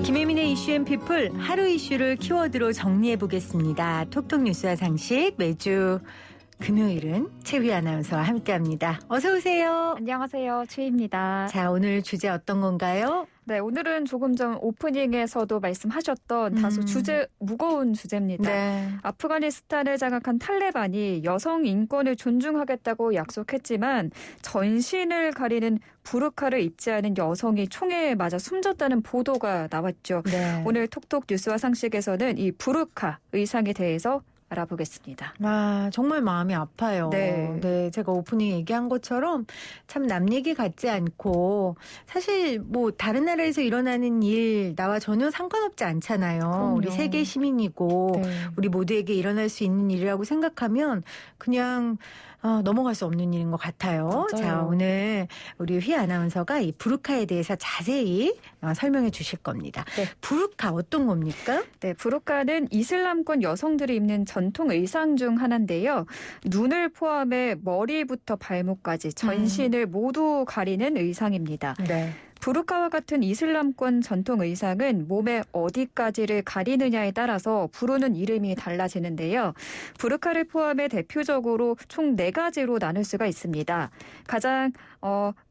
김혜민의 이슈앤피플 하루 이슈를 키워드로 정리해보겠습니다. 톡톡 뉴스와 상식 매주 금요일은 최휘 아나운서와 함께합니다. 어서 오세요. 안녕하세요. 최희입니다. 자, 오늘 주제 어떤 건가요? 네, 오늘은 조금 전 오프닝에서도 말씀하셨던 다소 무거운 주제입니다. 네. 아프가니스탄을 장악한 탈레반이 여성 인권을 존중하겠다고 약속했지만 전신을 가리는 부르카를 입지 않은 여성이 총에 맞아 숨졌다는 보도가 나왔죠. 네. 오늘 톡톡 뉴스와 상식에서는 이 부르카 의상에 대해서 알아보겠습니다. 아, 정말 마음이 아파요. 네. 제가 오프닝 얘기한 것처럼 참 남 얘기 같지 않고 사실 뭐 다른 나라에서 일어나는 일 나와 전혀 상관없지 않잖아요. 그럼요. 우리 세계 시민이고 네. 우리 모두에게 일어날 수 있는 일이라고 생각하면 그냥 넘어갈 수 없는 일인 것 같아요. 맞아요. 자, 오늘 우리 휘 아나운서가 이 부르카에 대해서 자세히 설명해 주실 겁니다. 네. 부르카 어떤 겁니까? 네, 부르카는 이슬람권 여성들이 입는 전통 의상 중 하나인데요. 눈을 포함해 머리부터 발목까지 전신을 모두 가리는 의상입니다. 네. 부르카와 같은 이슬람권 전통 의상은 몸의 어디까지를 가리느냐에 따라서 부르는 이름이 달라지는데요. 부르카를 포함해 대표적으로 총 4가지로 나눌 수가 있습니다. 가장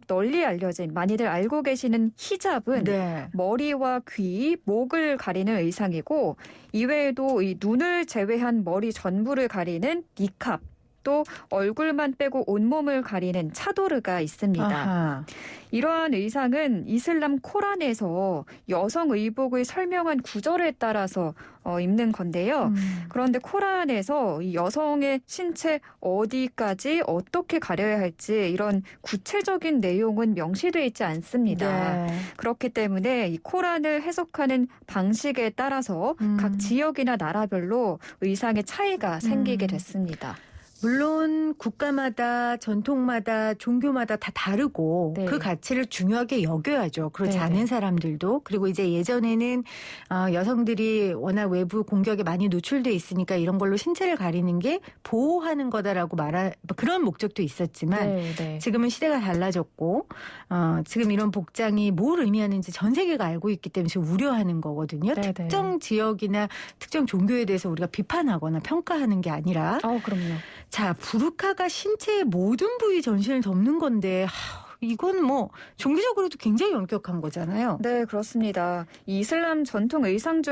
널리 알려진 많이들 알고 계시는 히잡은 네. 머리와 귀, 목을 가리는 의상이고 이외에도 이 눈을 제외한 머리 전부를 가리는 니캅, 또 얼굴만 빼고 온몸을 가리는 차도르가 있습니다. 아하. 이러한 의상은 이슬람 코란에서 여성 의복을 설명한 구절에 따라서 입는 건데요. 그런데 코란에서 이 여성의 신체 어디까지 어떻게 가려야 할지 이런 구체적인 내용은 명시되어 있지 않습니다. 네. 그렇기 때문에 이 코란을 해석하는 방식에 따라서 각 지역이나 나라별로 의상의 차이가 생기게 됐습니다. 물론 국가마다 전통마다 종교마다 다 다르고 네. 그 가치를 중요하게 여겨야죠. 그렇지 네. 않은 사람들도. 그리고 이제 예전에는 여성들이 워낙 외부 공격에 많이 노출돼 있으니까 이런 걸로 신체를 가리는 게 보호하는 거다라고 그런 목적도 있었지만 네. 지금은 시대가 달라졌고 지금 이런 복장이 뭘 의미하는지 전 세계가 알고 있기 때문에 지금 우려하는 거거든요. 네. 특정 지역이나 특정 종교에 대해서 우리가 비판하거나 평가하는 게 아니라 그럼요. 자, 부르카가 신체의 모든 부위 전신을 덮는 건데 이건 뭐 종교적으로도 굉장히 엄격한 거잖아요. 네, 그렇습니다. 이 이슬람 전통 의상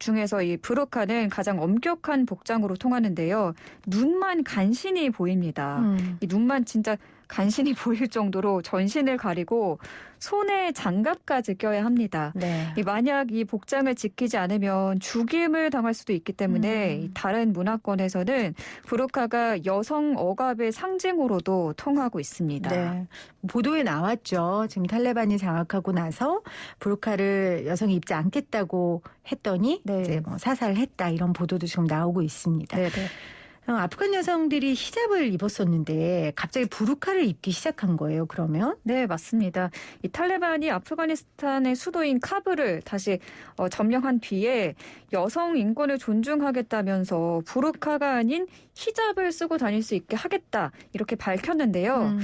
중에서 이 부르카는 가장 엄격한 복장으로 통하는데요. 눈만 간신히 보입니다. 이 눈만 진짜 간신히 보일 정도로 전신을 가리고 손에 장갑까지 껴야 합니다. 네. 만약 이 복장을 지키지 않으면 죽임을 당할 수도 있기 때문에 다른 문화권에서는 부르카가 여성 억압의 상징으로도 통하고 있습니다. 네. 보도에 나왔죠. 지금 탈레반이 장악하고 나서 부르카를 여성이 입지 않겠다고 했더니 네. 이제 뭐 사살했다 이런 보도도 지금 나오고 있습니다. 네. 아프간 여성들이 히잡을 입었었는데 갑자기 부르카를 입기 시작한 거예요, 그러면? 네, 맞습니다. 이 탈레반이 아프가니스탄의 수도인 카불을 다시 점령한 뒤에 여성 인권을 존중하겠다면서 부르카가 아닌 히잡을 쓰고 다닐 수 있게 하겠다 이렇게 밝혔는데요.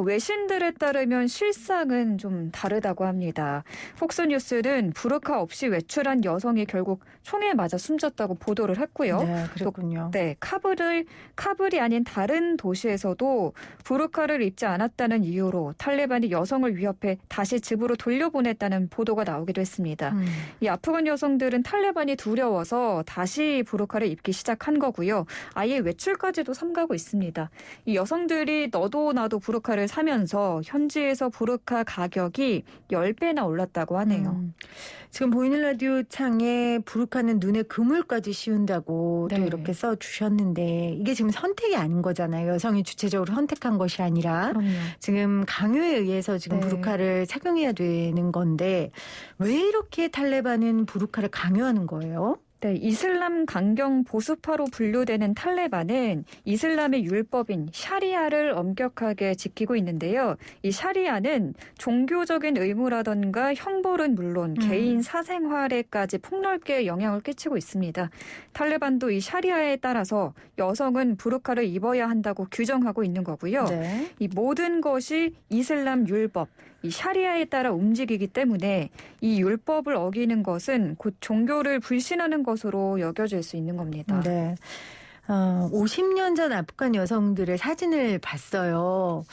외신들에 따르면 실상은 좀 다르다고 합니다. 폭스뉴스는 부르카 없이 외출한 여성이 결국 총에 맞아 숨졌다고 보도를 했고요. 네, 그렇군요. 네, 카불이 아닌 다른 도시에서도 부르카를 입지 않았다는 이유로 탈레반이 여성을 위협해 다시 집으로 돌려보냈다는 보도가 나오기도 했습니다. 이 아프간 여성들은 탈레반이 두려워서 다시 부르카를 입기 시작한 거고요. 아예 외출까지도 삼가고 있습니다. 이 여성들이 너도 나도 부르카를 사면서 현지에서 부르카 가격이 10배나 올랐다고 하네요. 지금 보이는 라디오 창에 부르카는 눈에 그물까지 씌운다고 네. 또 이렇게 써주셨는데 이게 지금 선택이 아닌 거잖아요. 여성이 주체적으로 선택한 것이 아니라 그럼요. 지금 강요에 의해서 지금 네. 부르카를 착용해야 되는 건데 왜 이렇게 탈레반은 부르카를 강요하는 거예요? 네, 이슬람 강경 보수파로 분류되는 탈레반은 이슬람의 율법인 샤리아를 엄격하게 지키고 있는데요. 이 샤리아는 종교적인 의무라던가 형벌은 물론 개인 사생활에까지 폭넓게 영향을 끼치고 있습니다. 탈레반도 이 샤리아에 따라서 여성은 부르카를 입어야 한다고 규정하고 있는 거고요. 네. 이 모든 것이 이슬람 율법, 이 샤리아에 따라 움직이기 때문에 이 율법을 어기는 것은 곧 종교를 불신하는 것으로 여겨질 수 있는 겁니다. 네. 50년 전 아프간 여성들의 사진을 봤어요.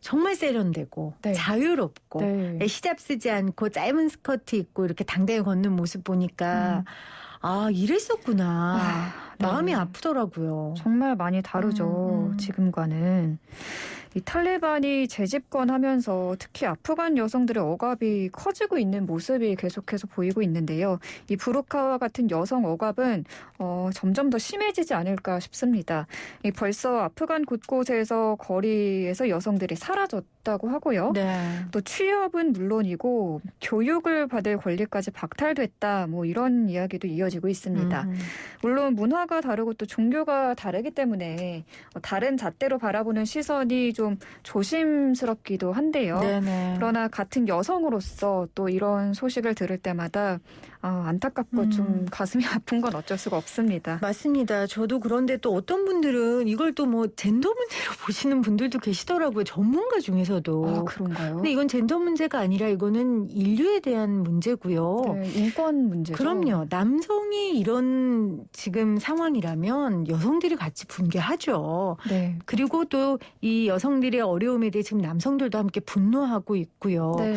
정말 세련되고 네. 자유롭고 네. 히잡 쓰지 않고 짧은 스커트 입고 이렇게 당당히 걷는 모습 보니까 이랬었구나. 네. 마음이 아프더라고요. 정말 많이 다르죠. 지금과는. 이 탈레반이 재집권하면서 특히 아프간 여성들의 억압이 커지고 있는 모습이 계속해서 보이고 있는데요. 이 부르카와 같은 여성 억압은 점점 더 심해지지 않을까 싶습니다. 벌써 아프간 곳곳에서 거리에서 여성들이 사라졌다고 하고요. 네. 또 취업은 물론이고 교육을 받을 권리까지 박탈됐다. 뭐 이런 이야기도 이어지고 있습니다. 물론 문화가 다르고 또 종교가 다르기 때문에 다른 잣대로 바라보는 시선이 좀 조심스럽기도 한데요. 네네. 그러나 같은 여성으로서 또 이런 소식을 들을 때마다 안타깝고 좀 가슴이 아픈 건 어쩔 수가 없습니다. 맞습니다. 저도 그런데 또 어떤 분들은 이걸 또 뭐 젠더 문제로 보시는 분들도 계시더라고요. 전문가 중에서도. 그런가요? 근데 이건 젠더 문제가 아니라 이거는 인류에 대한 문제고요. 네, 인권 문제죠. 그럼요. 남성이 이런 지금 상황이라면 여성들이 같이 분개하죠. 네. 그리고 또 이 여성들의 어려움에 대해 지금 남성들도 함께 분노하고 있고요. 네.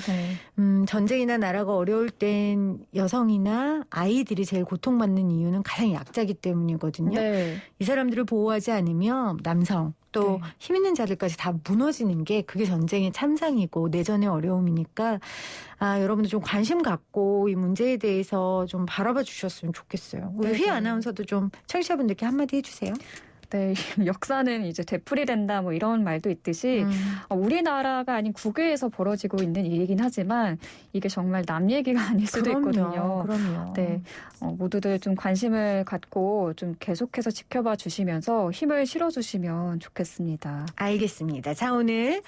전쟁이나 나라가 어려울 땐 여성이나 아이들이 제일 고통받는 이유는 가장 약자기 때문이거든요. 네. 이 사람들을 보호하지 않으면 남성 또 네. 힘 있는 자들까지 다 무너지는 게 그게 전쟁의 참상이고 내전의 어려움이니까 여러분들 좀 관심 갖고 이 문제에 대해서 좀 바라봐 주셨으면 좋겠어요. 우리 네. 휘 아나운서도 좀 청취자분들께 한마디 해주세요. 네, 역사는 이제 되풀이된다 뭐 이런 말도 있듯이 우리나라가 아닌 국외에서 벌어지고 있는 일이긴 하지만 이게 정말 남 얘기가 아닐 수도 있거든요. 그럼요. 네, 모두들 좀 관심을 갖고 좀 계속해서 지켜봐 주시면서 힘을 실어주시면 좋겠습니다. 알겠습니다. 자, 오늘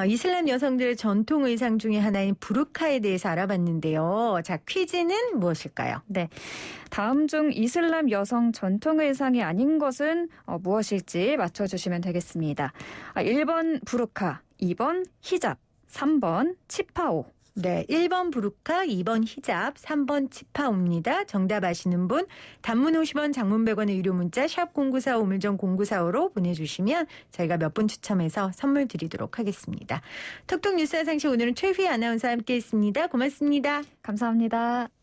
이슬람 여성들의 전통 의상 중에 하나인 부르카에 대해서 알아봤는데요. 자, 퀴즈는 무엇일까요? 네, 다음 중 이슬람 여성 전통 의상이 아닌 것은 무엇일지 맞춰주시면 되겠습니다. 1번 부르카, 2번 히잡, 3번 치파오. 네, 1번 부르카, 2번 히잡, 3번 치파오입니다. 정답 아시는 분 단문 50원, 장문 100원의 유료 문자 샵 0945 우물정 0945로 보내주시면 저희가 몇 분 추첨해서 선물 드리도록 하겠습니다. 톡톡 뉴스 화상시 오늘은 최휘 아나운서와 함께했습니다. 고맙습니다. 감사합니다.